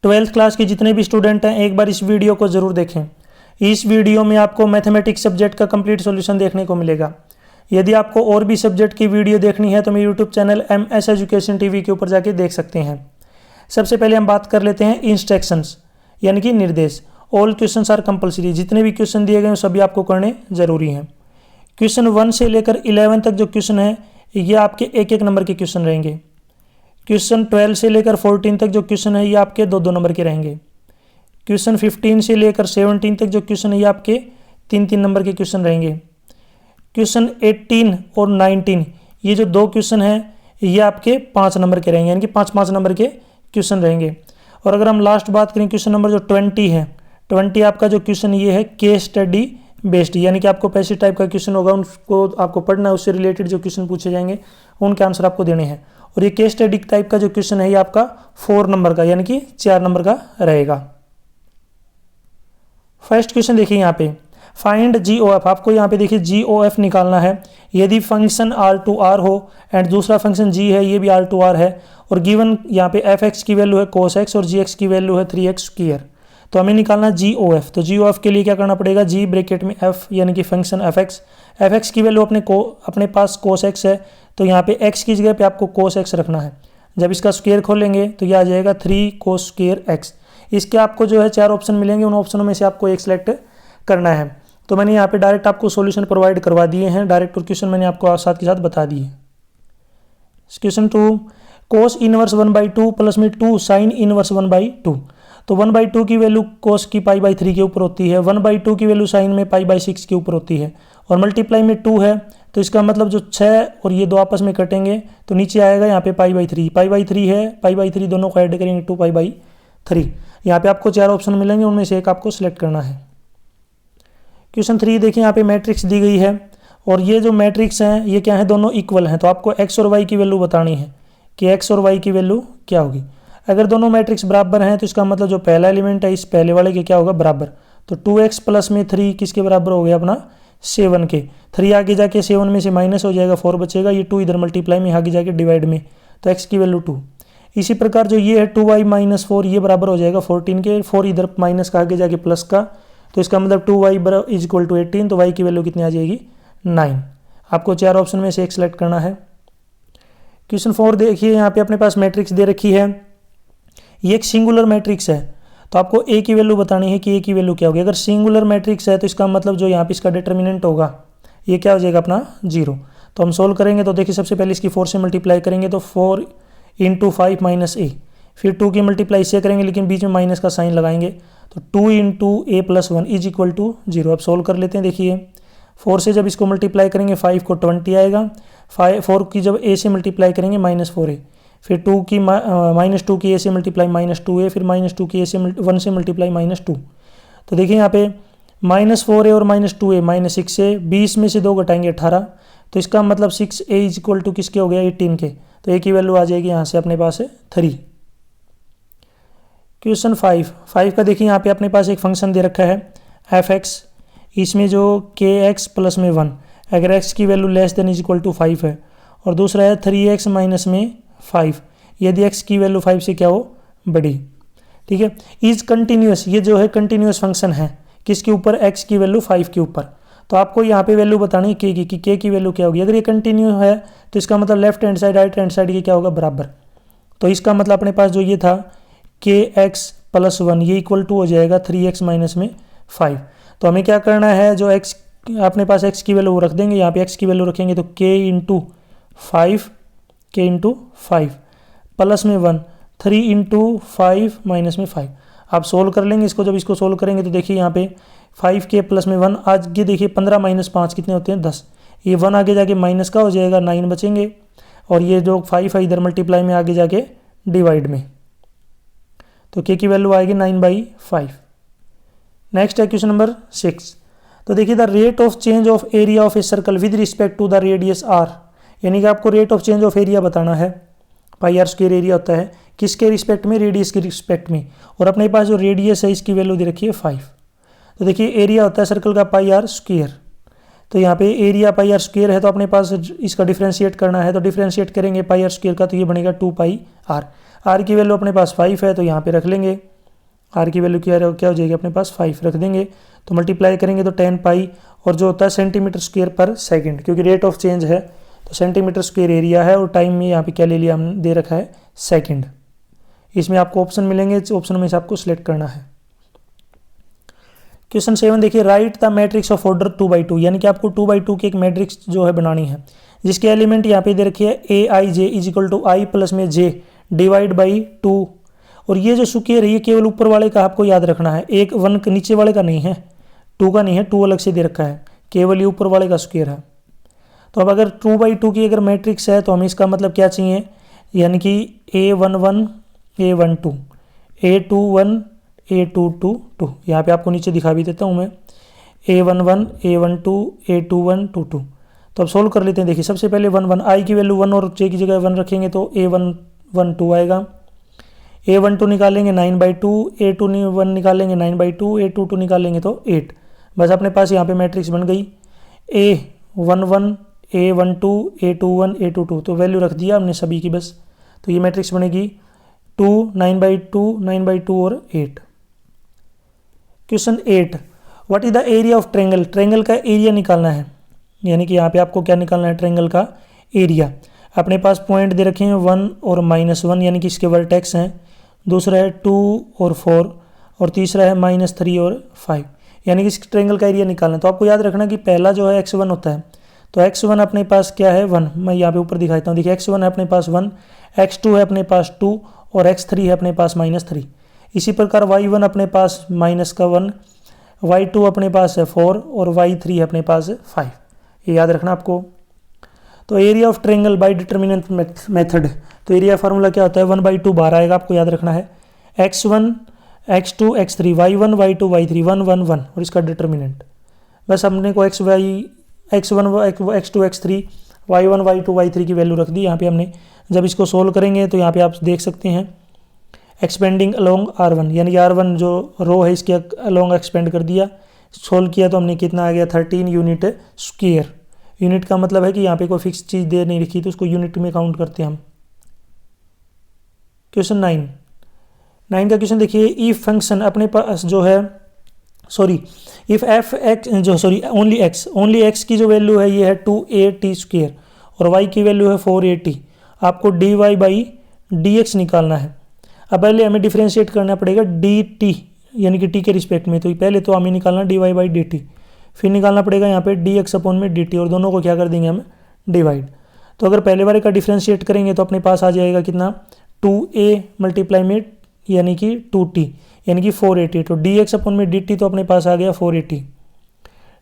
Twelfth class के जितने भी स्टूडेंट हैं एक बार इस वीडियो को ज़रूर देखें। इस वीडियो में आपको मैथमेटिक्स सब्जेक्ट का कंप्लीट सॉल्यूशन देखने को मिलेगा। यदि आपको और भी सब्जेक्ट की वीडियो देखनी है तो मेरे YouTube channel MS education TV के ऊपर जाके देख सकते हैं। सबसे पहले हम बात कर लेते हैं इंस्ट्रक्शंस यानी कि निर्देश। ऑल क्वेश्चंस आर कंपलसरी, जितने भी क्वेश्चन दिए गए हैं सभी आपको करने जरूरी हैं। क्वेश्चन 1 से लेकर 11 तक जो क्वेश्चन है ये आपके एक एक नंबर के क्वेश्चन रहेंगे। क्वेश्चन 12 से लेकर 14 तक जो क्वेश्चन है ये आपके 2-2 नंबर के रहेंगे। क्वेश्चन 15 से लेकर 17 तक जो क्वेश्चन है ये आपके 3-3 नंबर के क्वेश्चन रहेंगे। क्वेश्चन 18 और 19 ये जो 2 क्वेश्चन हैं ये आपके 5 नंबर के रहेंगे, यानी कि 5-5 नंबर के क्वेश्चन रहेंगे। और अगर हम लास्ट बात करें क्वेश्चन नंबर जो 20 है, 20 आपका जो क्वेश्चन ये है केस स्टडी बेस्ड, यानी कि आपको पैसे टाइप का क्वेश्चन होगा, उसको आपको पढ़ना है, उससे रिलेटेड जो क्वेश्चन पूछे जाएंगे उनके आंसर आपको देने हैं। और ये केस स्टडी टाइप का जो क्वेश्चन है ये आपका 4 नंबर का यानी कि 4 नंबर का रहेगा। फर्स्ट क्वेश्चन देखिए यहाँ पे, फाइंड GOF। आपको यहाँ पे देखिए GOF निकालना है। यदि फंक्शन R2R हो एंड दूसरा फंक्शन G है, ये भी R2R है, और गिवन यहाँ पे fx की वैल्यू है cos x और gx की वैल्यू है 3x स्क्वायर, तो हमें निकालना GOF। तो GOF के लिए क्या करना पड़ेगा, G ब्रैकेट में f यानी कि फंक्शन fx की वैल्यू अपने पास cos x है, तो यहाँ पे x की जगह पे आपको cos x रखना है। जब इसका स्क्वायर खोलेंगे तो यह आ जाएगा 3 cos स्क्वायर x। इसके आपको जो है 4 ऑप्शन मिलेंगे, उन ऑप्शनों में से आपको एक सिलेक्ट करना है। तो मैंने यहाँ पे डायरेक्ट आपको सॉल्यूशन प्रोवाइड करवा दिए हैं, डायरेक्ट और क्वेश्चन मैंने आपको साथ के साथ बता दिए। क्वेश्चन 2, cos इनवर्स 1/2 प्लस में 2 sin इनवर्स 1/2। तो 1/2 की वैल्यू cos की π/3 के ऊपर होती है, 1/2 की वैल्यू sin में π/6 के ऊपर होती है, और मल्टीप्लाई में 2 है, तो इसका मतलब जो 6 और ये 2 आपस में कटेंगे तो नीचे आएगा यहाँ पे π/3 है, π/3 दोनों को ऐड करेंगे 2π/3। यहाँ पे आपको 4 ऑप्शन मिलेंगे, उनमें से एक आपको सिलेक्ट करना है। क्वेश्चन 3 देखिए, यहाँ पे मैट्रिक्स दी गई है और ये जो मैट्रिक्स हैं ये क्या है, दोनों इक्वल हैं, तो आपको x और y की वैल्यू बतानी है कि x और y की वैल्यू क्या होगी। अगर दोनों मैट्रिक्स बराबर हैं तो इसका मतलब जो पहला एलिमेंट है इस पहले वाले के क्या होगा, बराबर। तो 2x प्लस में 3 किसके बराबर हो गया, अपना 7 के। 3 आगे जाके 7 में से माइनस हो जाएगा, 4 बचेगा, ये 2 इधर मल्टीप्लाई में आगे जाके डिवाइड में, तो x की वैल्यू 2। इसी प्रकार जो ये है 2y - 4 ये बराबर हो जाएगा 14 के, 4 इधर माइनस का आगे जाके प्लस का, तो इसका मतलब 2y = 18, तो y की वैल्यू कितनी आ जाएगी, 9। आपको 4 ऑप्शन में से एक सिलेक्ट करना है। क्वेश्चन 4 देखिए, यहाँ पे अपने पास मैट्रिक्स दे रखी है, ये एक सिंगुलर मैट्रिक्स है, तो आपको a की वैल्यू बतानी है कि a की वैल्यू क्या होगी। अगर सिंगुलर मैट्रिक्स है तो इसका मतलब जो यहाँ पे इसका डिटर्मिनेंट होगा ये क्या हो जाएगा, अपना 0। तो हम सोल्व करेंगे तो देखिए सबसे पहले इसकी 4 से मल्टीप्लाई करेंगे तो 4 × 5 - a, फिर 2 की मल्टीप्लाई इससे करेंगे लेकिन बीच में माइनस का साइन लगाएंगे, तो 2 × a + 1 = 0। अब सोल्व कर लेते हैं। देखिए 4 से जब इसको मल्टीप्लाई करेंगे 5 को 20 आएगा, 4 की जब a से मल्टीप्लाई करेंगे -4a, फिर 2 की -2 की a से मल्टीप्लाई -2a, फिर -2 की a से 1 से मल्टीप्लाई -2। तो देखिए यहाँ पे -4a और -2a -6a, 20 में से 2 घटाएंगे 18, तो इसका मतलब 6a = किसके हो गया, 18 के। तो a की वैल्यू आ जाएगी यहाँ से अपने पास 3। क्वेश्चन 5 का देखिए, यहाँ पे अपने पास एक फंक्शन दे रखा है fx, इसमें जो kx प्लस में 1, अगर x की वैल्यू लेस देन = 5 है, और दूसरा है 3x माइनस में 5, यदि x की वैल्यू 5 से क्या हो, बड़ी। ठीक है, इज कंटिन्यूस, ये जो है कंटिन्यूस फंक्शन है किसके ऊपर, x की वैल्यू 5 के ऊपर। तो आपको यहाँ पे वैल्यू बतानी है k की, कि k की वैल्यू क्या होगी। अगर ये कंटिन्यू है तो इसका मतलब left hand side right hand side के क्या होगा, बराबर। तो इसका मतलब अपने पास जो ये था kx + 1 ये = हो जाएगा 3x माइनस में 5। तो हमें क्या करना है, जो x अपने पास x की वैल्यू रख देंगे, यहाँ पे x की वैल्यू रखेंगे तो k × 5 प्लस में 1, 3 × 5 माइनस में 5। आप सोल्व कर लेंगे इसको। जब इसको सोल्व करेंगे तो देखिए यहाँ पे 5k प्लस में 1, आज ये देखिए 15 - 5 कितने होते हैं, 10। ये 1 आगे जाके माइनस का हो जाएगा, 9 बचेंगे, और ये जो 5 है इधर मल्टीप्लाई में आगे जाके डिवाइड में, तो k की वैल्यू आएगी 9/5। नेक्स्ट है क्वेश्चन नंबर 6। तो देखिए, the rate of change of area of a circle with respect to the radius r, यानी कि आपको rate of change of area बताना है। πr² एरिया होता है किसके रिस्पेक्ट में, रेडियस के रिस्पेक्ट में, और अपने पास जो रेडियस है इसकी वैल्यू दे रखी है 5। तो देखिए एरिया होता है सर्कल का πr², तो यहाँ पे एरिया πr² है, तो अपने पास इसका डिफ्रेंशिएट करना है, तो डिफ्रेंशिएट करेंगे πr² का, तो ये बनेगा 2πr। r की वैल्यू अपने पास 5 है तो यहाँ पे रख लेंगे। आर की वैल्यू क्या हो जाएगी अपने पास 5 रख देंगे, तो मल्टीप्लाई करेंगे तो 10 पाई, और जो होता है सेंटीमीटर स्क्वायर पर सेकंड, क्योंकि रेट ऑफ चेंज है तो सेंटीमीटर स्क्वायर एरिया है और टाइम में यहाँ पे क्या ले लिया हमने, दे रखा है सेकंड। इसमें आपको ऑप्शन मिलेंगे, ऑप्शन में से आपको सिलेक्ट करना है। क्वेश्चन 7 देखिए, right the matrix of order 2/2, यानी कि आपको 2/2 की एक मैट्रिक्स जो है बनानी है, जिसके एलिमेंट यहाँ पे दे रखी है A I J is equal to I plus में जे डिवाइड बाई 2, और ये जो स्क्वायर है ये केवल ऊपर वाले का आपको याद रखना है, एक 1 नीचे वाले का नहीं है, 2 का नहीं है, 2 अलग से दे रखा है, केवल ये ऊपर वाले का स्क्वायर है। तो अब अगर 2/2 की अगर मैट्रिक्स है तो हमें इसका मतलब क्या चाहिए, यानी कि A11 A12 A21 A22 2, यहाँ पे आपको नीचे दिखा भी देता हूँ मैं, A11 A12 A21 22। तो अब सोल्व कर लेते हैं। देखिए सबसे पहले 1 1, आई की वैल्यू 1 और जे की जगह 1 रखेंगे तो A112 आएगा, A12 निकालेंगे 9/2, A21 निकालेंगे 9/2, A22 निकालेंगे तो 8। बस अपने पास यहाँ पे मैट्रिक्स बन गई, A11 A12 A21 A22, तो वैल्यू रख दिया हमने सभी की बस, तो ये मैट्रिक्स बनेगी 2 9/2 9/2 और 8। Question 8, what is the area of triangle, triangle का एरिया निकालना है, यानी कि यहाँ पे आपको क्या निकालना है, ट्रायंगल का एरिया। अपने पास पॉइंट दे रखे हैं 1 और -1, यानी कि इसके वर्टेक्स हैं, दूसरा है 2 और 4, और तीसरा है -3 और 5, यानी कि इस ट्रायंगल का एरिया निकालना है। तो आपको याद रखना कि पहला जो है x1 होता है, तो x1 अपने पास क्या है 1, मैं यहाँ पे ऊपर दिखाता हूँ, देखिए x1 है अपने पास 1, x2 है अपने पास 2 और x3 है अपने पास -3। इसी प्रकार y1 अपने पास -1, y2 अपने पास है 4 और y3 है अपने पास 5, ये याद रखना आपको। तो area of triangle by determinant method, तो एरिया फार्मूला क्या होता है, 1/2 बार आएगा, आपको याद रखना है, x1 x2 x3 y1 y2 y3 1 1 1 और इसका डिटरमिनेंट। बस हमने को x1 x2 x3 y1 y2 y3 की वैल्यू रख दी यहाँ पे हमने। जब इसको सोल्व करेंगे तो यहाँ पे आप देख सकते हैं एक्सपेंडिंग अलोंग R1, यानी R1 जो रो है इसके अलोंग एक्सपेंड कर दिया, सोल्व किया तो हमने कितना आ गया 13 यूनिट स्क्वायर। यूनिट का मतलब है कि यहाँ पे कोई फिक्स चीज़ दे नहीं रखी तो उसको यूनिट में काउंट करते हैं हम। क्वेश्चन 9 का क्वेश्चन देखिए, इफ फंक्शन अपने पास जो है इफ एफ एक्स जो ओनली एक्स की जो वैल्यू है ये है 2at स्क्वायर और y की वैल्यू है 4at, आपको dy/dx निकालना है। अब पहले हमें डिफ्रेंशिएट करना पड़ेगा dt, यानी कि t के रिस्पेक्ट में, तो पहले तो हमें निकालना dy/dt, फिर निकालना पड़ेगा यहाँ पे dx/dt, और दोनों को क्या कर देंगे हम डिवाइड। तो अगर पहले वाले का डिफ्रेंशिएट करेंगे तो अपने पास आ जाएगा कितना 2a मल्टीप्लाई में यानी कि 2t यानी कि 480, तो dx/dt तो अपने पास आ गया 480,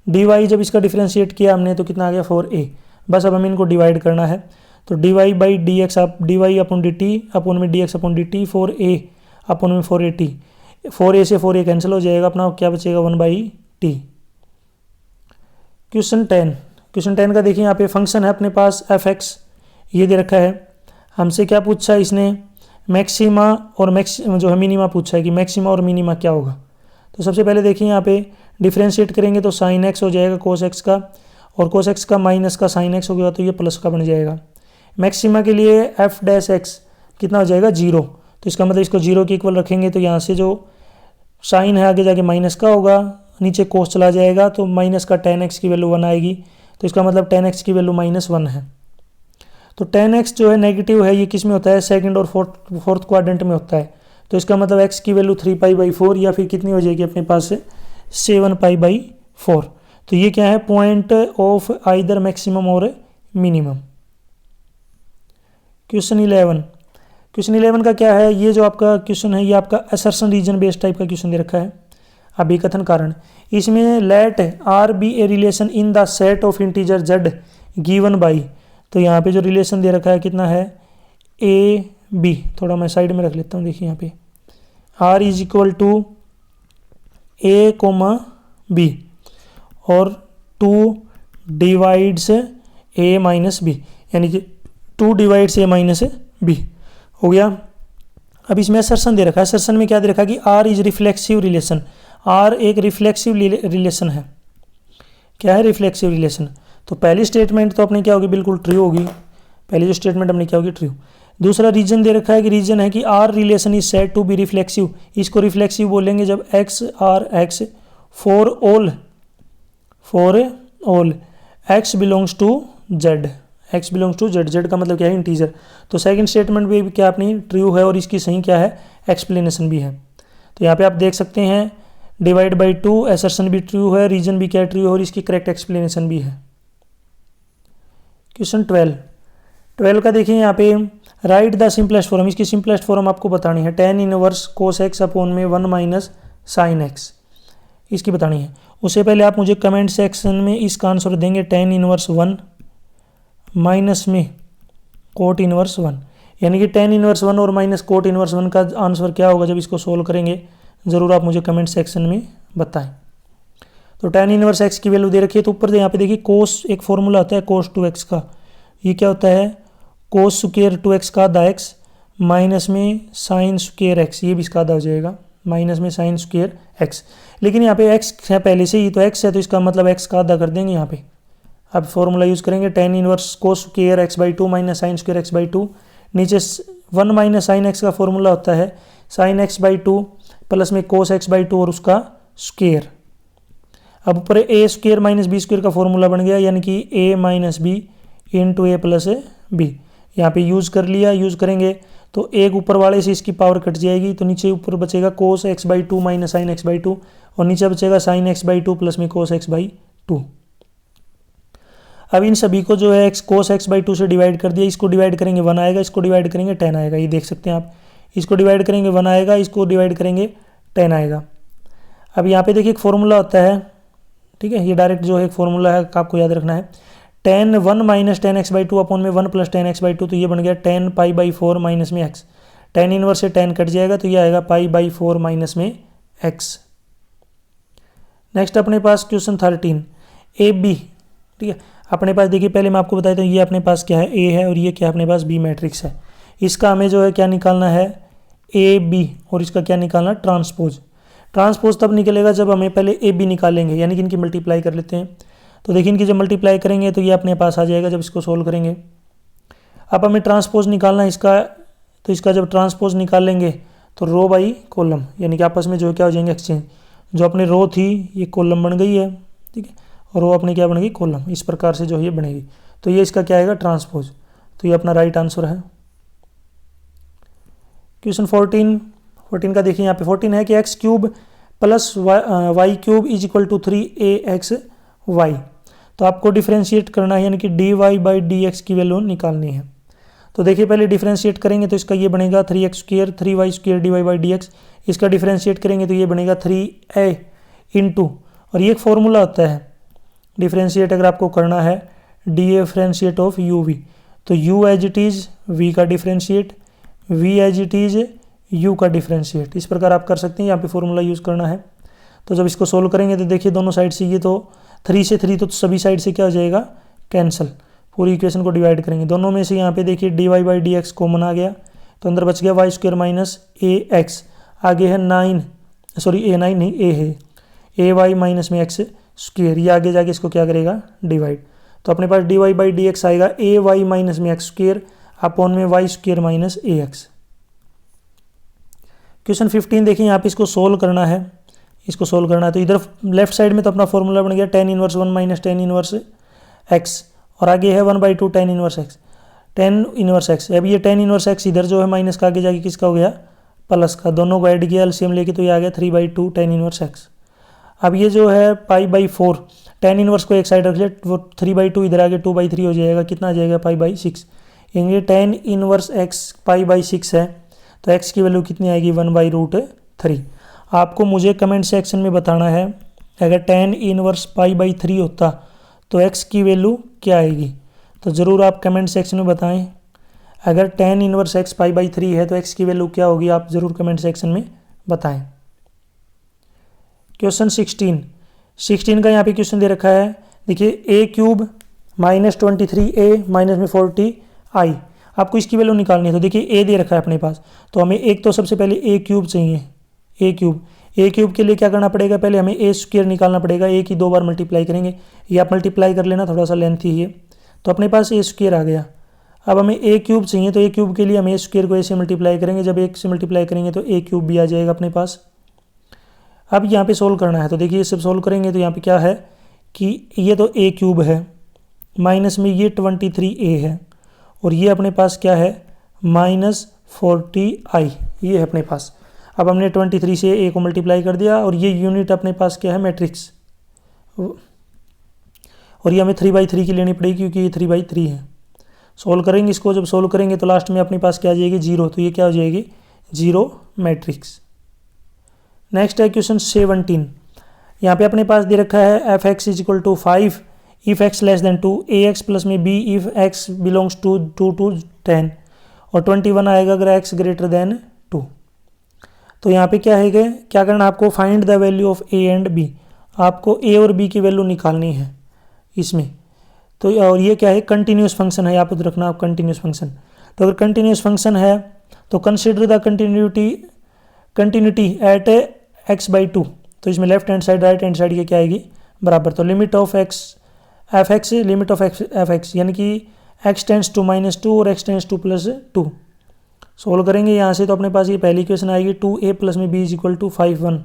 dy जब इसका डिफ्रेंशिएट किया हमने तो कितना आ गया 4a। बस अब हमें इनको डिवाइड करना है, तो dy/dx आप dy/dt 4a/480, 4a से 4a कैंसिल हो जाएगा, अपना क्या बचेगा 1/t। क्वेश्चन 10 का देखिए, यहाँ पे फंक्शन है अपने पास fx, ये दे रखा है, हमसे क्या पूछा है इसने, मैक्सिमा और जो है मिनिमा पूछा है कि मैक्सिमा और मिनिमा क्या होगा। तो सबसे पहले देखिए यहाँ पे डिफ्रेंशिएट करेंगे तो sin x हो जाएगा cos x का, और cos x का माइनस का sin x हो गया तो ये प्लस का बन जाएगा। मैक्सिमा के लिए f'(x) कितना हो जाएगा 0, तो इसका मतलब इसको 0 के इक्वल रखेंगे तो यहाँ से जो साइन है आगे जाके माइनस का होगा, नीचे कोस चला जाएगा तो माइनस का tan x की वैल्यू 1 आएगी, तो इसका मतलब tan x की वैल्यू -1 है। तो tan x जो है नेगेटिव है, ये किस में होता है सेकंड और फोर्थ क्वाड्रेंट में होता है, तो इसका मतलब x की वैल्यू 3π/4 या फिर कितनी हो जाएगी अपने पास 7π/4। तो ये क्या है, पॉइंट ऑफ आइदर मैक्सिमम और मिनिमम। क्वेश्चन 11 का क्या है, ये जो आपका क्वेश्चन है ये आपका असर्शन रीजन बेस्ड टाइप का क्वेश्चन दे रखा है। अभिकथन कारण, इसमें let R be a relation in the set of integer z given by, तो यहाँ पे जो रिलेशन दे रखा है कितना है a b, थोड़ा मैं साइड में रख लेता हूँ, देखिए यहाँ पे r is equal to a, b और 2 डिवाइड्स a माइनस b, यानी कि 2 डिवाइड्स a माइनस b हो गया। अब इसमें असर्शन दे रखा है, असर्शन में क्या दे रखा है कि r is reflexive relation, r एक रिफ्लेक्सिव रिलेशन है। क्या है रिफ्लेक्सिव रिलेशन, तो पहली स्टेटमेंट तो अपनी क्या होगी बिल्कुल ट्रू होगी, पहली जो स्टेटमेंट अपनी क्या होगी ट्रू। दूसरा रीजन दे रखा है कि रीजन है कि R relation is said to be reflexive, इसको रिफ्लेक्सिव बोलेंगे जब X R X for all X belongs to Z, X belongs to Z, Z का मतलब क्या है इंटीजर। तो सेकंड स्टेटमेंट भी क्या अपनी ट्रू है और इसकी सही क्या है एक्सप्लेनेशन भी है। तो यहाँ पे आप देख सकते हैं डिवाइड बाई 2 असर्शन भी ट्रू है, रीजन भी क्या ट्रू है और इसकी करेक्ट एक्सप्लेनेशन भी है। क्वेश्चन 12 का देखिए यहाँ पे राइट द सिंपलेस्ट फॉर्म, इसकी सिंपलेस्ट फॉर्म आपको बतानी है tan inverse cos x upon में 1 माइनस साइन एक्स, इसकी बतानी है। उससे पहले आप मुझे कमेंट सेक्शन में इसका आंसर देंगे tan इनवर्स 1 माइनस में कोट इनवर्स 1, यानी कि tan इनवर्स 1 और माइनस कोट इनवर्स 1 का आंसर क्या होगा जब इसको सोल्व करेंगे, ज़रूर आप मुझे कमेंट सेक्शन में बताएं। तो tan इनवर्स x की वैल्यू दे रखी है, तो ऊपर यहाँ पे देखिए कोस एक फॉर्मूला आता है कोस 2x का, ये क्या होता है कोस स्क्वायर 2x का आधा x माइनस में साइन स्क्वायर x, ये भी इसका आधा हो जाएगा माइनस में साइन स्क्वायर x। लेकिन यहाँ पे x है पहले से ही, तो x है तो इसका मतलब x का आधा कर देंगे यहाँ पे। अब फॉर्मूला यूज़ करेंगे tan inverse cos square x/2 minus sine square x/2, नीचे 1 माइनस साइन x का फॉर्मूला होता है साइन x/2 प्लस में कोस x/2 और उसका स्क्वायर। अब ऊपर A square minus B square का फॉर्मूला बन गया, यानी कि a minus B into A plus B, यहाँ पे यूज़ कर लिया। यूज़ करेंगे तो एक ऊपर वाले से इसकी पावर कट जाएगी, तो नीचे ऊपर बचेगा कोस x/2 माइनस साइन x/2 और नीचे बचेगा साइन x/2 प्लस में कोस x/2। अब इन सभी को जो है कोस x/2 से डिवाइड कर दिया, इसको डिवाइड करेंगे 1 आएगा, इसको डिवाइड करेंगे 10 आएगा, ये देख सकते हैं आप। इसको डिवाइड करेंगे 1 आएगा, इसको डिवाइड करेंगे 10 आएगा। अब यहाँ पे देखिए एक फॉर्मूला होता है, ठीक है, ये डायरेक्ट जो है एक फॉर्मूला है आपको याद रखना है, tan 1 minus ten x/2 upon में 1 प्लस टेन x/2, तो ये बन गया tan π/4 माइनस में x, tan इनवर्स से tan कट जाएगा तो ये आएगा π/4 माइनस में x। नेक्स्ट अपने पास क्वेश्चन 13 AB, ठीक है। अपने पास देखिए पहले मैं आपको बताया था ये अपने पास क्या है A है और ये क्या अपने पास B मैट्रिक्स है। इसका हमें जो है क्या निकालना है AB और इसका क्या निकालना ट्रांसपोज। ट्रांसपोज तब निकलेगा जब हमें पहले AB निकालेंगे, यानी कि इनकी मल्टीप्लाई कर लेते हैं। तो देखिए इनकी जब मल्टीप्लाई करेंगे तो ये अपने पास आ जाएगा जब इसको सोल्व करेंगे। अब हमें ट्रांसपोज निकालना है इसका, तो इसका जब ट्रांसपोज निकालेंगे तो रो बाई कॉलम, यानी कि आपस में जो क्या हो जाएंगे एक्सचेंज। जो अपनी रो थी ये कॉलम बन गई है, ठीक है, और रो अपनी क्या बन गई कॉलम, इस प्रकार से जो ये बनेगी। तो ये इसका क्या आएगा ट्रांसपोज, तो ये अपना राइट आंसर है। क्वेश्चन 14 का देखिए यहाँ पे 14 है कि X cube plus Y cube is equal to 3aXy। तो आपको डिफ्रेंशिएट करना है, यानी कि dy/dx की वैल्यू निकालनी है। तो देखिए पहले डिफ्रेंशिएट करेंगे तो इसका ये बनेगा 3x² 3y² dy/dx। इसका डिफ्रेंशिएट करेंगे तो ये बनेगा 3a इंटू, और ये एक फॉर्मूला होता है डिफ्रेंशिएट अगर आपको करना है डिफ्रेंशिएट ऑफ uv, तो u as it is v का differentiate, v as it is u का डिफ्रेंशिएट, इस प्रकार आप कर सकते हैं। यहाँ पे फॉर्मूला यूज़ करना है। तो जब इसको सोल्व करेंगे तो देखिए दोनों साइड से ये तो 3 से 3 तो सभी साइड से क्या हो जाएगा कैंसिल। पूरी इक्वेशन को डिवाइड करेंगे दोनों में से, यहाँ पे देखिए dy/dx कॉमन आ गया तो अंदर बच गया y² माइनस ax, आगे है 9 सॉरी a9 नहीं a है ay माइनस में x स्क्वायर, ये आगे जाके इसको क्या करेगा डिवाइड। तो अपने पास dy/dx आएगा ay माइनस में x स्क्वायर अपॉन में y² माइनस ax। क्वेश्चन 15 देखिए यहाँ पे इसको सोल्व करना है, इसको सोल्व करना है। तो इधर लेफ्ट साइड में तो अपना फॉर्मूला बन गया tan inverse 1 minus tan inverse x, और आगे है 1/2 tan inverse x, tan inverse x। अब ये tan इनवर्स x इधर जो है माइनस का आगे जाके किसका हो गया प्लस का, दोनों को ऐड किया एलसीएम लेके तो ये आ गया 3/2 tan इनवर्स x। अब ये जो है π/4 tan इनवर्स को एक साइड रख लिया, वो 3/2 इधर आगे 2/3 हो जाएगा, कितना आ जाएगा π/6, यानी tan इनवर्स x π/6 है तो x की वैल्यू कितनी आएगी 1/√3। आपको मुझे कमेंट सेक्शन में बताना है अगर tan इनवर्स π/3 होता तो x की वैल्यू क्या आएगी, तो ज़रूर आप कमेंट सेक्शन में बताएं। अगर tan इनवर्स x π/3 है तो x की वैल्यू क्या होगी, आप ज़रूर कमेंट सेक्शन में बताएं। क्वेश्चन 16 का यहाँ पे क्वेश्चन दे रखा है, देखिए a³ माइनस 23a माइनस में 40i, आपको इसकी वैल्यू निकालनी है। तो देखिए a दे रखा है अपने पास, तो हमें एक तो सबसे पहले a³ चाहिए, a³ के लिए क्या करना पड़ेगा, पहले हमें a² निकालना पड़ेगा, a की 2 बार मल्टीप्लाई करेंगे, ये आप मल्टीप्लाई कर लेना, थोड़ा सा लेंथी है। तो अपने पास a² आ गया। अब हमें ए क्यूब चाहिए, तो ए क्यूब के लिए हम ए स्क्वायर को ए से मल्टीप्लाई करेंगे, जब ए से मल्टीप्लाई करेंगे तो ए क्यूब भी आ जाएगा अपने पास। अब यहाँ पे सोल्व करना है, तो देखिए सब सोल्व करेंगे तो यहाँ पे क्या है कि ये तो ए क्यूब है, माइनस में ये 23a है, और ये अपने पास क्या है -40i, ये है अपने पास। अब हमने 23 से a को मल्टीप्लाई कर दिया, और ये यूनिट अपने पास क्या है मैट्रिक्स, और ये हमें 3/3 की लेनी पड़ेगी क्योंकि ये 3/3 है। सोल्व करेंगे इसको, जब सोल्व करेंगे तो लास्ट में अपने पास क्या आ जाएगी 0, तो ये क्या हो जाएगी 0 मैट्रिक्स। नेक्स्ट है क्वेश्चन 17। यहाँ पे अपने पास दे रखा है f(x = 5 if x less than 2, ax plus में b if x belongs to 2 to 10, और 21 आएगा अगर x ग्रेटर देन 2। तो यहाँ पे क्या है कि क्या करना है आपको, find the value of a and b, आपको a और b की वैल्यू निकालनी है इसमें। तो और ये क्या है कंटिन्यूस फंक्शन है, याद रखना आप कंटिन्यूस फंक्शन। तो अगर कंटिन्यूस फंक्शन है तो consider the continuity at x/2, तो इसमें left hand side right hand side ये क्या आएगी बराबर। तो limit of x f(x) limit of f(x) यानी कि x टेंड्स टू -2 और x टेंड्स टू +2। सोल्व करेंगे यहाँ से तो अपने पास ये पहली इक्वेशन आएगी 2a प्लस में b = 5 1।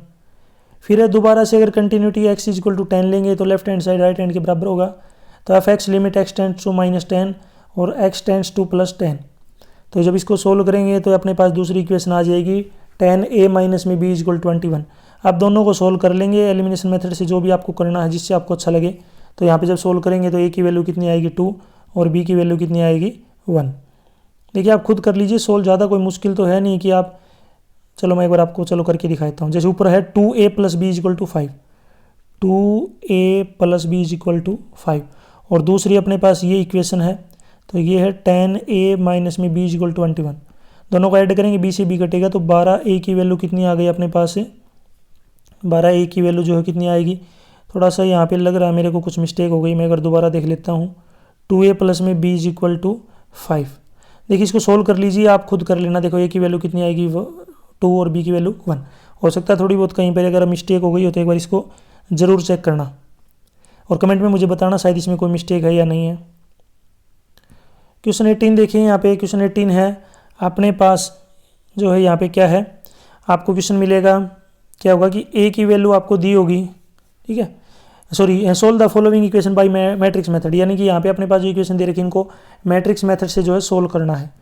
फिर दोबारा से अगर कंटिन्यूटी x = 10 लेंगे तो left hand side right hand के बराबर होगा। तो f(x) limit x tends to -10 और x टेंड्स टू +10। तो जब इसको सोल्व करेंगे तो अपने पास दूसरी इक्वेशन आ जाएगी 10a माइनस में b = 21। आप दोनों को सोल्व कर लेंगे एलिमिनेशन मेथड से, जो भी आपको करना है जिससे आपको अच्छा लगे। तो यहाँ पे जब सोल्व करेंगे तो a की वैल्यू कितनी आएगी 2 और b की वैल्यू कितनी आएगी 1। देखिए आप खुद कर लीजिए सोल्व, ज़्यादा कोई मुश्किल तो है नहीं कि आप, चलो मैं एक बार आपको चलो करके दिखाता हूँ। जैसे ऊपर है 2a plus b = 5, 2a plus b = 5, और दूसरी अपने पास ये इक्वेशन है तो ये है 10a माइनस में b = 21। दोनों को ऐड करेंगे, b से b कटेगा तो 12a की वैल्यू कितनी आ गई अपने पास है 12a की वैल्यू जो है कितनी आएगी। थोड़ा सा यहाँ पे लग रहा है मेरे को कुछ मिस्टेक हो गई, मैं अगर दोबारा देख लेता हूँ। 2a प्लस में b = 5। देखिए इसको सोल्व कर लीजिए, आप खुद कर लेना। देखो a की वैल्यू कितनी आएगी 2 और b की वैल्यू 1। हो सकता है थोड़ी बहुत कहीं पर अगर मिस्टेक हो गई हो तो एक बार इसको ज़रूर चेक करना और कमेंट में मुझे बताना शायद इसमें कोई मिस्टेक है या नहीं है। क्वेश्चन 18 देखिए, यहाँ पे क्वेश्चन 18 है अपने पास जो है यहाँ पे क्या है, आपको क्वेश्चन मिलेगा क्या होगा कि a की वैल्यू आपको दी होगी, ठीक है। Sorry, solve the following equation by matrix method, यानी कि यहाँ पे अपने पास जो इक्वेशन दे रखी है इनको मैट्रिक्स मेथड से जो है सोल्व करना है।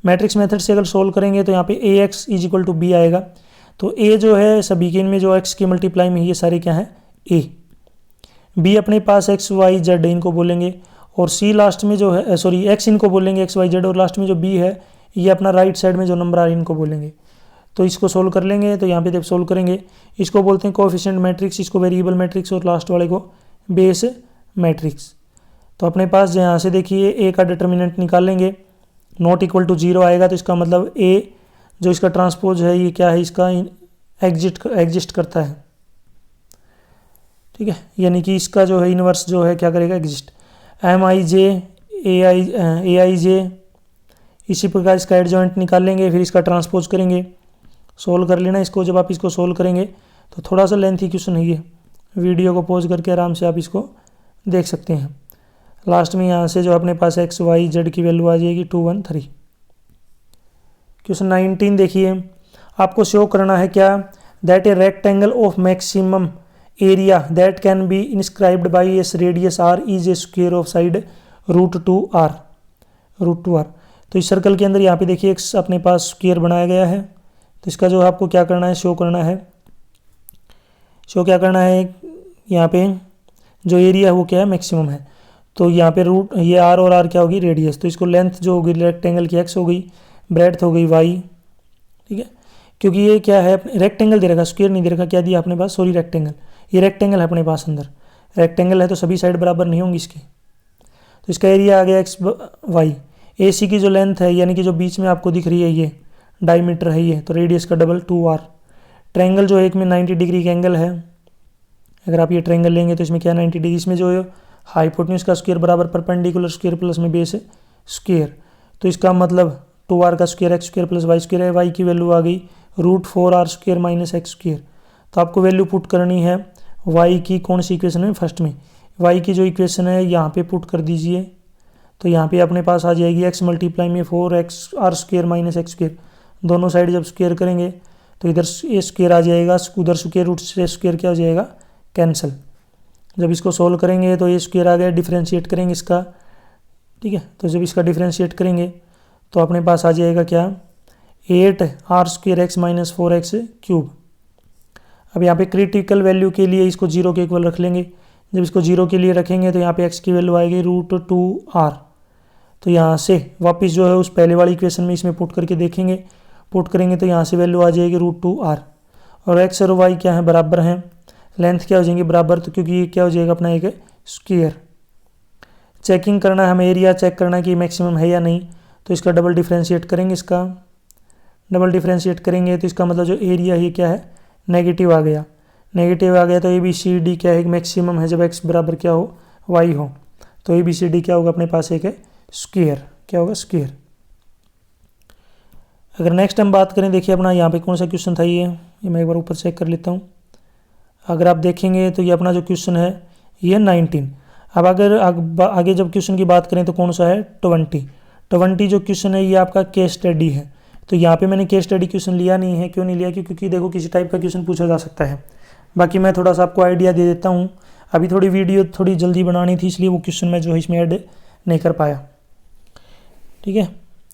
मैट्रिक्स मेथड से अगर सोल्व करेंगे तो यहाँ पे ax = b आएगा। तो a जो है सभी के इनमें जो x की मल्टीप्लाई में ये सारे क्या है a, b अपने पास x y z इनको बोलेंगे, और c लास्ट में जो है सॉरी x इनको बोलेंगे x y z, और लास्ट में जो b है ये अपना राइट साइड में जो नंबर आ रहा है इनको बोलेंगे। तो इसको सोल्व कर लेंगे तो यहाँ पे जब सोल्व करेंगे इसको बोलते हैं कोएफिशिएंट मैट्रिक्स, इसको वेरिएबल मैट्रिक्स, और लास्ट वाले को बेस मैट्रिक्स। तो अपने पास यहाँ से देखिए a का डिटर्मिनेंट निकाल लेंगे, ≠ 0 आएगा तो इसका मतलब a जो इसका ट्रांसपोज है ये क्या है इसका एग्जिस्ट करता है, ठीक है। यानी कि इसका जो है इनवर्स जो है क्या करेगा एग्जिस्ट। MIJ AIJ इसी प्रकार इसका एडजॉइंट निकाल लेंगे, फिर इसका ट्रांसपोज करेंगे। सोल्व कर लेना इसको, जब आप इसको सोल्व करेंगे तो थोड़ा सा लेंथी क्वेश्चन है ये, वीडियो को पॉज करके आराम से आप इसको देख सकते हैं। लास्ट में यहाँ से जो अपने पास x y z की वैल्यू आ जाएगी 2 1 3। क्वेश्चन 19 देखिए, आपको शो करना है क्या, that a rectangle of maximum area that can be inscribed by S radius r is a square of side √2r। तो इस सर्कल के अंदर यहाँ पे देखिए एक अपने पास स्क्वायर बनाया गया है। तो इसका जो आपको क्या करना है शो करना है यहाँ पे जो एरिया है वो क्या है मैक्सिमम है। तो यहाँ पे ये r और r क्या होगी रेडियस। तो इसको लेंथ जो होगी रेक्टेंगल की x हो गई, ब्रेड्थ हो गई y, ठीक है। क्योंकि ये क्या है रेक्टेंगल दे रखा, स्क्वायर नहीं दे रखा, क्या दिया अपने पास सॉरी रेक्टेंगल, ये रेक्टेंगल है अपने पास, अंदर रेक्टेंगल है तो सभी साइड बराबर नहीं होंगी इसकी। तो इसका एरिया आ गया x y। AC की जो लेंथ है यानी कि जो बीच में आपको दिख रही है ये डायमीटर है ये, तो रेडियस का डबल 2r। ट्रायंगल जो एक में 90 डिग्री का एंगल है, अगर आप ये ट्रायंगल लेंगे तो इसमें क्या 90 डिग्री, इसमें जो है हाइपोटेन्यूज का स्क्वायर बराबर परपेंडिकुलर स्क्वायर प्लस में बेस स्क्वायर। तो इसका मतलब 2r का square x square plus y square है, y की वैल्यू आ गई √4r square minus x square. तो आपको वैल्यू पुट करनी है y की कौन सी इक्वेशन में, फर्स्ट में y की जो इक्वेशन है यहाँ पे पुट कर दीजिए। तो यहाँ पे अपने पास आ जाएगी x मल्टीप्लाई में 4x R square minus X square, दोनों साइड जब स्क्वेयर करेंगे तो इधर ए स्क्वेयर आ जाएगा, उधर स्क्वेयर रूट से स्क्वेयर क्या हो जाएगा, कैंसिल। जब इसको सोल्व करेंगे तो ए स्क्वेयर आ गया, डिफ्रेंशिएट करेंगे इसका, ठीक है। तो जब इसका डिफ्रेंशिएट करेंगे तो अपने पास आ जाएगा क्या, 8 R square X minus 4x cube. अब यहाँ पे क्रिटिकल वैल्यू के लिए इसको 0 के इक्वल रख लेंगे। जब इसको 0 के लिए रखेंगे तो यहाँ पे x की वैल्यू आएगी √2r। तो यहाँ से वापस जो है उस पहले वाली इक्वेशन में इसमें पुट करके देखेंगे, पुट करेंगे तो यहाँ से वैल्यू आ जाएगी √2r। और x और y क्या है, बराबर हैं, लेंथ क्या हो जाएंगे बराबर, तो क्योंकि ये क्या हो जाएगा अपना एक स्क्वायर। चेकिंग करना है हमें, एरिया चेक करना है कि मैक्सिमम है या नहीं, तो इसका डबल डिफ्रेंशिएट करेंगे, इसका डबल डिफ्रेंशिएट करेंगे तो इसका मतलब जो एरिया है क्या है, नेगेटिव आ गया। नेगेटिव आ गया तो ABCD क्या है, मैक्सिमम है जब x बराबर क्या हो, y हो। तो ABCD क्या होगा अपने पास, एक है स्क्वायर, क्या होगा, स्क्वायर। अगर नेक्स्ट हम बात करें, देखिए अपना यहाँ पे कौन सा क्वेश्चन था, ये मैं एक बार ऊपर चेक कर लेता हूँ। अगर आप देखेंगे तो ये अपना जो क्वेश्चन है ये 19। अब अगर आगे जब क्वेश्चन की बात करें तो कौन सा है, 20 जो क्वेश्चन है ये आपका केस स्टडी है। तो यहाँ पे मैंने केस स्टडी क्वेश्चन लिया नहीं है, क्यों नहीं लिया, क्योंकि देखो किसी टाइप का क्वेश्चन पूछा जा सकता है। बाकी मैं थोड़ा सा आपको आइडिया दे देता हूँ, अभी थोड़ी वीडियो थोड़ी जल्दी बनानी थी, इसलिए वो क्वेश्चन मैं जो है इसमें ऐड नहीं कर पाया, ठीक है।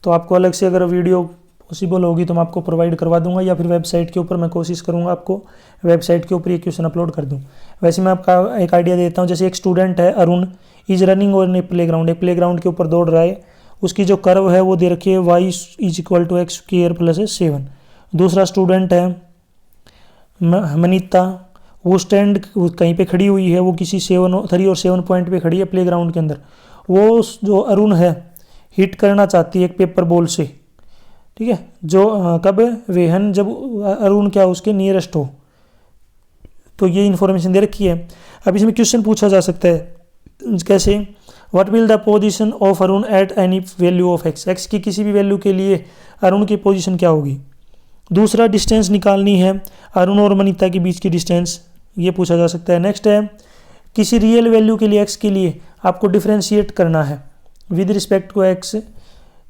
तो आपको अलग से अगर वीडियो पॉसिबल होगी तो मैं आपको प्रोवाइड करवा दूंगा, या फिर वेबसाइट के ऊपर मैं कोशिश करूंगा आपको वेबसाइट के ऊपर ये क्वेश्चन अपलोड कर दूं। वैसे मैं आपका एक आइडिया देता हूं, जैसे एक स्टूडेंट है अरुण, इज रनिंग और ए प्लेग्राउंड, एक प्लेग्राउंड के ऊपर दौड़ रहा है, उसकी जो कर्व है वो दे रखी है y = x स्क्वायर प्लस 7। दूसरा स्टूडेंट है मनीता, वो स्टैंड कहीं पे खड़ी हुई है, वो किसी 3 और 7 पॉइंट पे खड़ी है प्लेग्राउंड के अंदर। वो जो अरुण है हिट करना चाहती है एक पेपर बॉल से, ठीक है, जो कब वेहन जब अरुण क्या उसके नियरेस्ट हो। तो ये इन्फॉर्मेशन दे रखी है। अब इसमें क्वेश्चन पूछा जा सकता है कैसे, what will the position of Arun at any value of x, x की किसी भी वैल्यू के लिए अरुण की पोजीशन क्या होगी। दूसरा डिस्टेंस निकालनी है अरुण और मनीता के बीच की डिस्टेंस, ये पूछा जा सकता है। नेक्स्ट है किसी रियल वैल्यू के लिए x के लिए आपको डिफ्रेंशिएट करना है with respect to x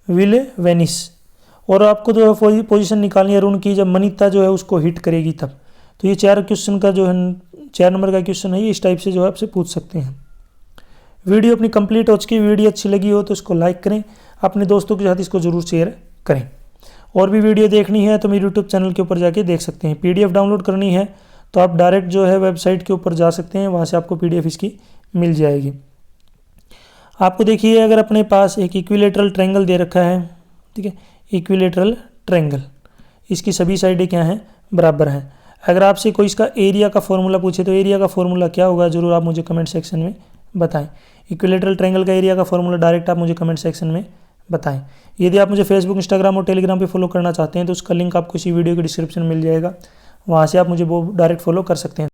will vanish, और आपको जो है पोजीशन निकालनी है अरुण की जब मनीता जो है उसको हिट करेगी तब। तो ये 4 क्वेश्चन का जो है 4 नंबर का क्वेश्चन है, ये इस टाइप से जो है आपसे पूछ सकते हैं। वीडियो अपनी कंप्लीट हो चुकी है, वीडियो अच्छी लगी हो तो इसको लाइक करें, अपने दोस्तों के साथ इसको ज़रूर शेयर करें। और भी वीडियो देखनी है तो मेरे यूट्यूब चैनल के ऊपर जाके देख सकते हैं। PDF डाउनलोड करनी है तो आप डायरेक्ट जो है वेबसाइट के ऊपर जा सकते हैं, वहाँ से आपको PDF इसकी मिल जाएगी। आपको देखिए अगर अपने पास एक इक्विलेटरल ट्रायंगल दे रखा है, ठीक है, इक्विलेटरल ट्रायंगल, इसकी सभी साइडें क्या हैं, बराबर हैं। अगर आपसे कोई इसका एरिया का फॉर्मूला पूछे तो एरिया का फॉर्मूला क्या होगा, जरूर आप मुझे कमेंट सेक्शन में बताएं। इक्विलेटरल ट्रायंगल का एरिया का फॉर्मूला डायरेक्ट आप मुझे कमेंट सेक्शन में बताएं। यदि आप मुझे फेसबुक, इंस्टाग्राम और टेलीग्राम पे फॉलो करना चाहते हैं तो उसका लिंक आपको इसी वीडियो के डिस्क्रिप्शन में मिल जाएगा, वहाँ से आप मुझे वो डायरेक्ट फॉलो कर सकते हैं।